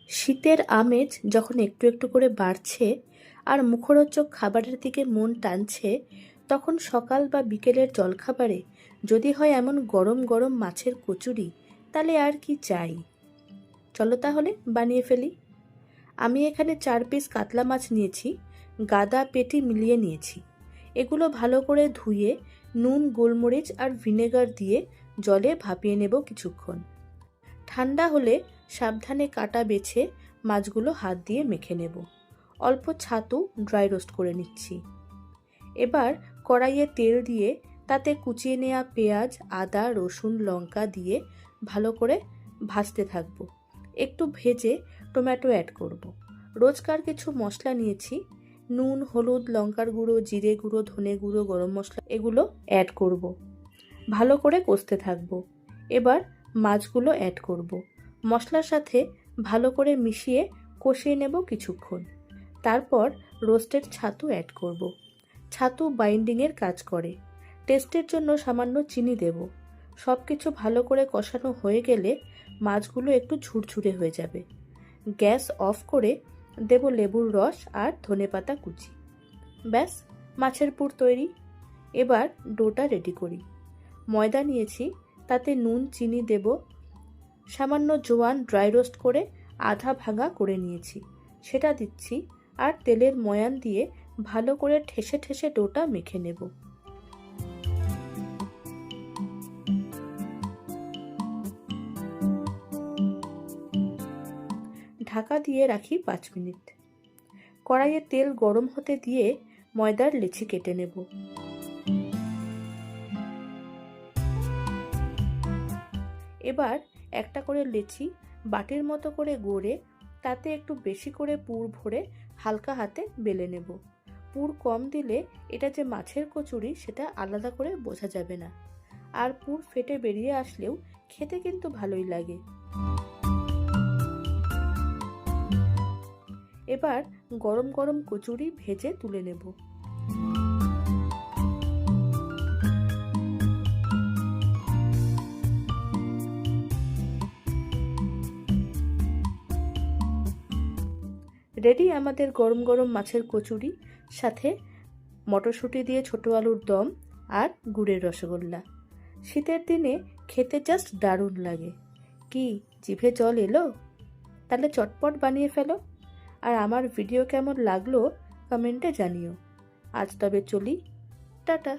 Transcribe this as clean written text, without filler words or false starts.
শীতের আমেজ যখন একটু একটু করে বাড়ছে আর মুখরোচক খাবারের দিকে মন টানছে, তখন সকাল বা বিকেলের জলখাবারে যদি হয় এমন গরম গরম মাছের কচুরি, তাহলে আর কি চাই। চলো তাহলে বানিয়ে ফেলি। আমি এখানে 4 পিস কাতলা মাছ নিয়েছি, গাদা পেটি মিলিয়ে নিয়েছি। এগুলো ভালো করে ধুয়ে নুন, গোলমরিচ আর ভিনেগার দিয়ে জলে ভাপিয়ে নেব কিছুক্ষণ। ঠান্ডা হলে সাবধানে কাটা বেছে মাছগুলো হাত দিয়ে মেখে নেব। অল্প ছাতু ড্রাই রোস্ট করে নিচ্ছি। এবার কড়াইয়ে তেল দিয়ে তাতে কুচিয়ে নেওয়া পেঁয়াজ, আদা, রসুন, লঙ্কা দিয়ে ভালো করে ভাজতে থাকবো। একটু ভেজে টমেটো অ্যাড করব। রোজকার কিছু মশলা নিয়েছি, নুন, হলুদ, লঙ্কার গুঁড়ো, জিরে গুঁড়ো, ধনে গুঁড়ো, গরম মশলা, এগুলো অ্যাড করব। ভালো করে কষতে থাকবো। এবার মাছগুলো অ্যাড করব। মশলার সাথে ভালো করে মিশিয়ে কষিয়ে নেব কিছুক্ষণ। তারপর রোস্টেড ছাতু অ্যাড করব। ছাতু বাইন্ডিংয়ের কাজ করে। টেস্টের জন্য সামান্য চিনি দেব। সব কিছু ভালো করে কষানো হয়ে গেলে মাছগুলো একটু ঝুরঝুরে হয়ে যাবে। গ্যাস অফ করে দেব লেবুর রস আর ধনেপাতা কুচি। ব্যাস, মাছের পুর তৈরি। এবার ডোটা রেডি করি। ময়দা নিয়েছি, তাতে নুন, চিনি দেব। সামান্য জোয়ান ড্রাই রোস্ট করে আধা ভাঙা করে নিয়েছি, সেটা দিচ্ছি। আর তেলের ময়ান দিয়ে ভালো করে ঠেসে ঠেসে ডোটা মেখে নেব। ঢাকা দিয়ে রাখি 5 মিনিট। কড়াইয়ে তেল গরম হতে দিয়ে ময়দার লেচি কেটে নেব। এবার একটা করে লেচি বাটির মতো করে গড়ে তাতে একটু বেশি করে পুর ভরে হালকা হাতে বেলে নেব। পুর কম দিলে এটা যে মাছের কচুরি সেটা আলাদা করে বোঝা যাবে না। আর পুর ফেটে বেরিয়ে আসলেও খেতে কিন্তু ভালোই লাগে। এবার গরম গরম কচুরি ভেজে তুলে নেব। রেডি আমাদের গরম গরম মাছের কচুরি, সাথে মটরশুঁটি দিয়ে ছোট আলুর দম আর গুড়ের রসগোল্লা। শীতের দিনে খেতে জাস্ট দারুণ লাগে। কি জিভে জল এলো? তাহলে চটপট বানিয়ে ফেলো। আর আমার ভিডিও কেমন লাগলো কমেন্টে জানিও। আজ তবে চলি, টাটা।